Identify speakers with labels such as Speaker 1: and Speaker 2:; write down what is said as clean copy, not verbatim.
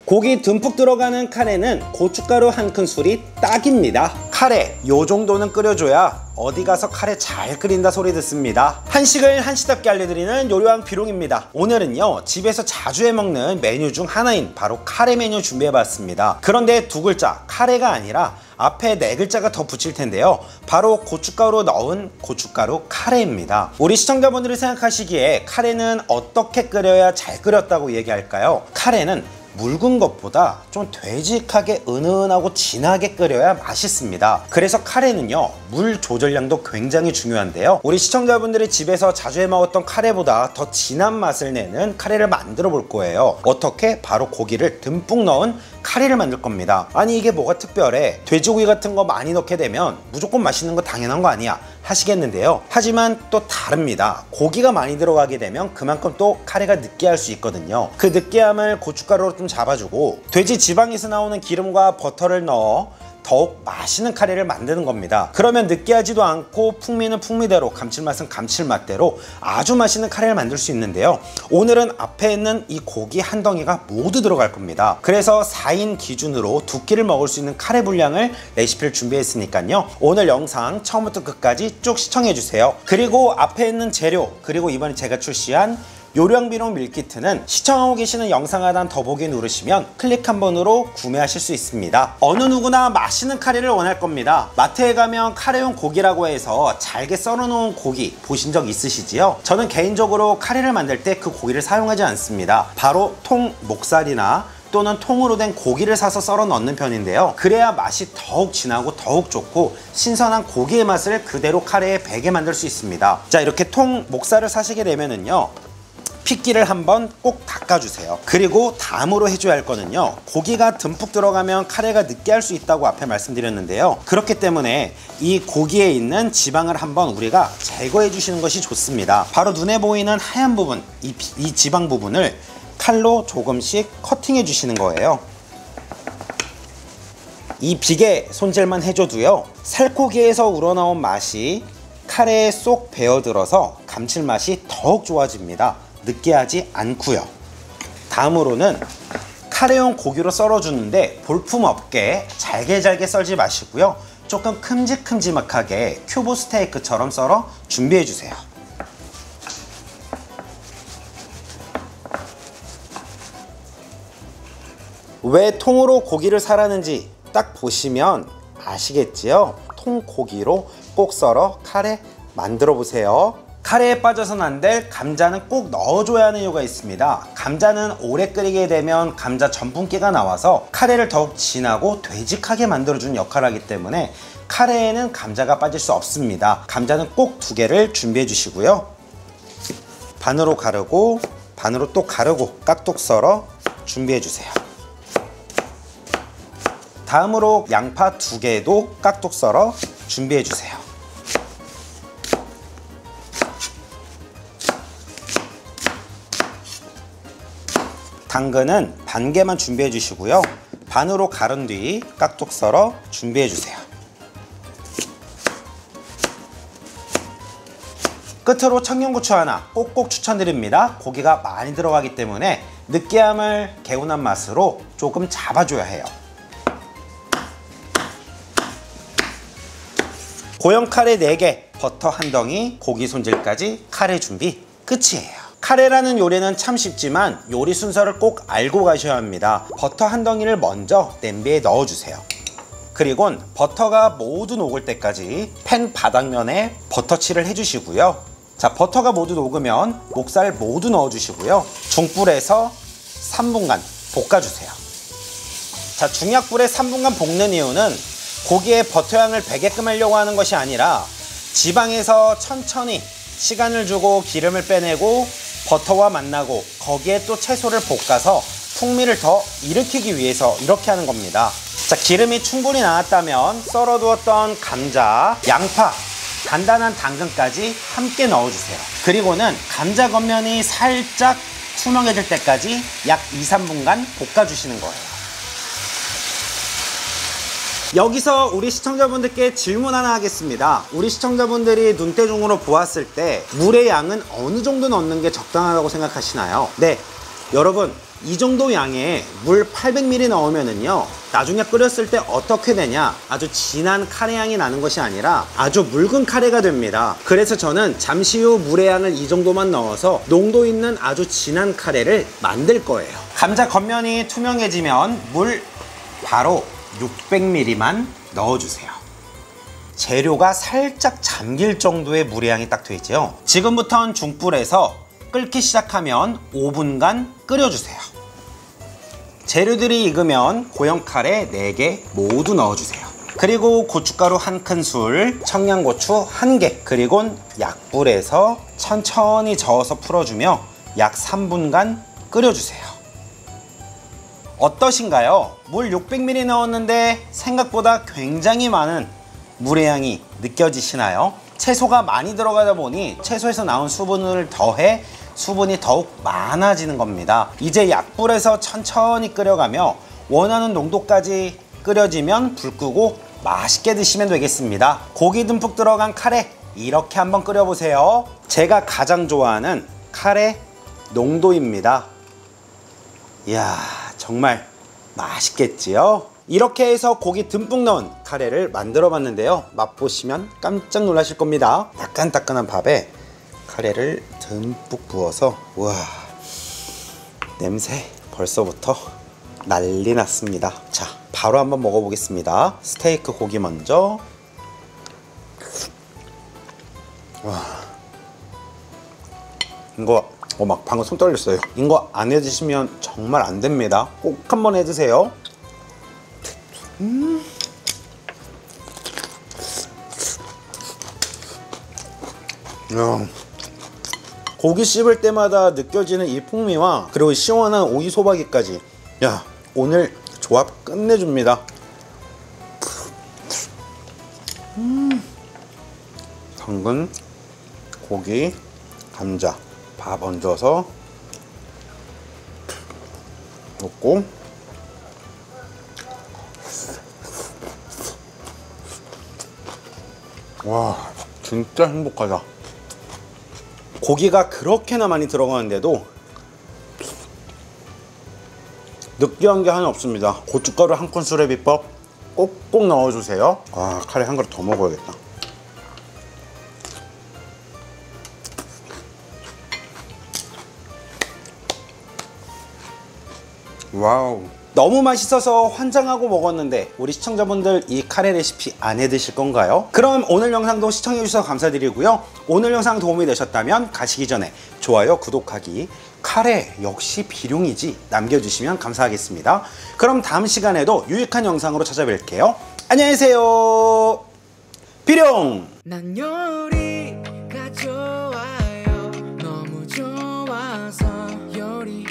Speaker 1: 고기 듬뿍 들어가는 카레는 고춧가루 한 큰술이 딱입니다. 카레 요 정도는 끓여줘야 어디 가서 카레 잘 끓인다 소리 듣습니다. 한식을 한식답게 알려드리는 요리왕 비룡입니다. 오늘은요, 집에서 자주 해먹는 메뉴 중 하나인 바로 카레 메뉴 준비해봤습니다. 그런데 두 글자 카레가 아니라 앞에 네 글자가 더 붙일 텐데요, 바로 고춧가루 넣은 고춧가루 카레입니다. 우리 시청자분들이 생각하시기에 카레는 어떻게 끓여야 잘 끓였다고 얘기할까요? 카레는 묽은 것보다 좀 되직하게 은은하고 진하게 끓여야 맛있습니다. 그래서 카레는요, 물 조절량도 굉장히 중요한데요, 우리 시청자분들이 집에서 자주 해 먹었던 카레보다 더 진한 맛을 내는 카레를 만들어 볼 거예요. 어떻게? 바로 고기를 듬뿍 넣은 카레를 만들 겁니다. 아니 이게 뭐가 특별해? 돼지고기 같은 거 많이 넣게 되면 무조건 맛있는 거 당연한 거 아니야 하시겠는데요, 하지만 또 다릅니다. 고기가 많이 들어가게 되면 그만큼 또 카레가 느끼할 수 있거든요. 그 느끼함을 고춧가루로 좀 잡아주고 돼지 지방에서 나오는 기름과 버터를 넣어 더욱 맛있는 카레를 만드는 겁니다. 그러면 느끼하지도 않고 풍미는 풍미대로, 감칠맛은 감칠맛대로 아주 맛있는 카레를 만들 수 있는데요, 오늘은 앞에 있는 이 고기 한 덩이가 모두 들어갈 겁니다. 그래서 4인 기준으로 두 끼를 먹을 수 있는 카레 분량을 레시피를 준비했으니까요, 오늘 영상 처음부터 끝까지 쭉 시청해주세요. 그리고 앞에 있는 재료, 그리고 이번에 제가 출시한 요리왕 비룡 밀키트는 시청하고 계시는 영상 하단 더보기 누르시면 클릭 한 번으로 구매하실 수 있습니다. 어느 누구나 맛있는 카레를 원할 겁니다. 마트에 가면 카레용 고기라고 해서 잘게 썰어 놓은 고기 보신 적 있으시지요? 저는 개인적으로 카레를 만들 때 그 고기를 사용하지 않습니다. 바로 통 목살이나 또는 통으로 된 고기를 사서 썰어 넣는 편인데요, 그래야 맛이 더욱 진하고 더욱 좋고 신선한 고기의 맛을 그대로 카레에 배게 만들 수 있습니다. 자, 이렇게 통 목살을 사시게 되면은요, 핏기를 한번 꼭 닦아주세요. 그리고 다음으로 해줘야 할 거는요, 고기가 듬뿍 들어가면 카레가 느끼할 수 있다고 앞에 말씀드렸는데요, 그렇기 때문에 이 고기에 있는 지방을 한번 우리가 제거해 주시는 것이 좋습니다. 바로 눈에 보이는 하얀 부분, 이 지방 부분을 칼로 조금씩 커팅해 주시는 거예요. 이 비계 손질만 해줘도요, 살코기에서 우러나온 맛이 카레에 쏙 배어들어서 감칠맛이 더욱 좋아집니다. 느끼하지 않고요. 다음으로는 카레용 고기로 썰어주는데 볼품없게 잘게 썰지 마시고요, 조금 큼직큼직하게 큐브 스테이크처럼 썰어 준비해주세요. 왜 통으로 고기를 사라는지 딱 보시면 아시겠지요? 통고기로 꼭 썰어 카레 만들어 보세요. 카레에 빠져선 안 될 감자는 꼭 넣어줘야 하는 이유가 있습니다. 감자는 오래 끓이게 되면 감자 전분기가 나와서 카레를 더욱 진하고 되직하게 만들어주는 역할을 하기 때문에 카레에는 감자가 빠질 수 없습니다. 감자는 꼭 2개를 준비해 주시고요, 반으로 가르고 반으로 또 가르고 깍둑 썰어 준비해 주세요. 다음으로 양파 2개도 깍둑 썰어 준비해 주세요. 당근은 반 개만 준비해 주시고요, 반으로 가른 뒤 깍둑 썰어 준비해 주세요. 끝으로 청양고추 하나 꼭꼭 추천드립니다. 고기가 많이 들어가기 때문에 느끼함을 개운한 맛으로 조금 잡아줘야 해요. 고형 카레 4개, 버터 한 덩이, 고기 손질까지 카레 준비 끝이에요. 카레라는 요리는 참 쉽지만 요리 순서를 꼭 알고 가셔야 합니다. 버터 한 덩이를 먼저 냄비에 넣어주세요. 그리고 버터가 모두 녹을 때까지 팬 바닥면에 버터칠을 해주시고요. 자, 버터가 모두 녹으면 목살 모두 넣어주시고요, 중불에서 3분간 볶아주세요. 자, 중약불에 3분간 볶는 이유는 고기에 버터 향을 배게끔 하려고 하는 것이 아니라 지방에서 천천히 시간을 주고 기름을 빼내고 버터와 만나고 거기에 또 채소를 볶아서 풍미를 더 일으키기 위해서 이렇게 하는 겁니다. 자, 기름이 충분히 나왔다면 썰어두었던 감자, 양파, 간단한 당근까지 함께 넣어주세요. 그리고는 감자 겉면이 살짝 투명해질 때까지 약 2~3분간 볶아주시는 거예요. 여기서 우리 시청자분들께 질문 하나 하겠습니다. 우리 시청자분들이 눈대중으로 보았을 때 물의 양은 어느 정도 넣는 게 적당하다고 생각하시나요? 네, 여러분 이 정도 양에 물 800ml 넣으면은요, 나중에 끓였을 때 어떻게 되냐, 아주 진한 카레 향이 나는 것이 아니라 아주 묽은 카레가 됩니다. 그래서 저는 잠시 후 물의 양을 이 정도만 넣어서 농도 있는 아주 진한 카레를 만들 거예요. 감자 겉면이 투명해지면 물 바로 600ml만 넣어주세요. 재료가 살짝 잠길 정도의 물의 양이 딱 되죠. 지금부터는 중불에서 끓기 시작하면 5분간 끓여주세요. 재료들이 익으면 고형 카레 4개 모두 넣어주세요. 그리고 고춧가루 1큰술, 청양고추 1개, 그리고 약불에서 천천히 저어서 풀어주며 약 3분간 끓여주세요. 어떠신가요? 물 600ml 넣었는데 생각보다 굉장히 많은 물의 양이 느껴지시나요? 채소가 많이 들어가다 보니 채소에서 나온 수분을 더해 수분이 더욱 많아지는 겁니다. 이제 약불에서 천천히 끓여가며 원하는 농도까지 끓여지면 불 끄고 맛있게 드시면 되겠습니다. 고기 듬뿍 들어간 카레 이렇게 한번 끓여보세요. 제가 가장 좋아하는 카레 농도입니다. 이야, 정말 맛있겠지요? 이렇게 해서 고기 듬뿍 넣은 카레를 만들어 봤는데요, 맛보시면 깜짝 놀라실 겁니다. 따끈따끈한 밥에 카레를 듬뿍 부어서, 우와, 냄새 벌써부터 난리 났습니다. 자, 바로 한번 먹어보겠습니다. 스테이크 고기 먼저. 와, 이거 막 방금 손 떨렸어요. 이거 안 해드시면 정말 안 됩니다. 꼭 한번 해드세요. 고기 씹을 때마다 느껴지는 이 풍미와 그리고 시원한 오이 소박이까지, 야, 오늘 조합 끝내줍니다. 당근, 고기, 감자, 밥 얹어서 먹고, 와, 진짜 행복하다. 고기가 그렇게나 많이 들어가는데도 느끼한 게 하나 없습니다. 고춧가루 1큰술의 비법 꼭꼭 넣어주세요. 아, 카레 한 그릇 더 먹어야겠다. 와우, 너무 맛있어서 환장하고 먹었는데 우리 시청자분들 이 카레 레시피 안 해드실 건가요? 그럼 오늘 영상도 시청해주셔서 감사드리고요. 오늘 영상 도움이 되셨다면 가시기 전에 좋아요, 구독하기, 카레 역시 비룡이지 남겨주시면 감사하겠습니다. 그럼 다음 시간에도 유익한 영상으로 찾아뵐게요. 안녕히 계세요. 비룡!
Speaker 2: 난 요리가 좋아요. 너무 좋아서 요리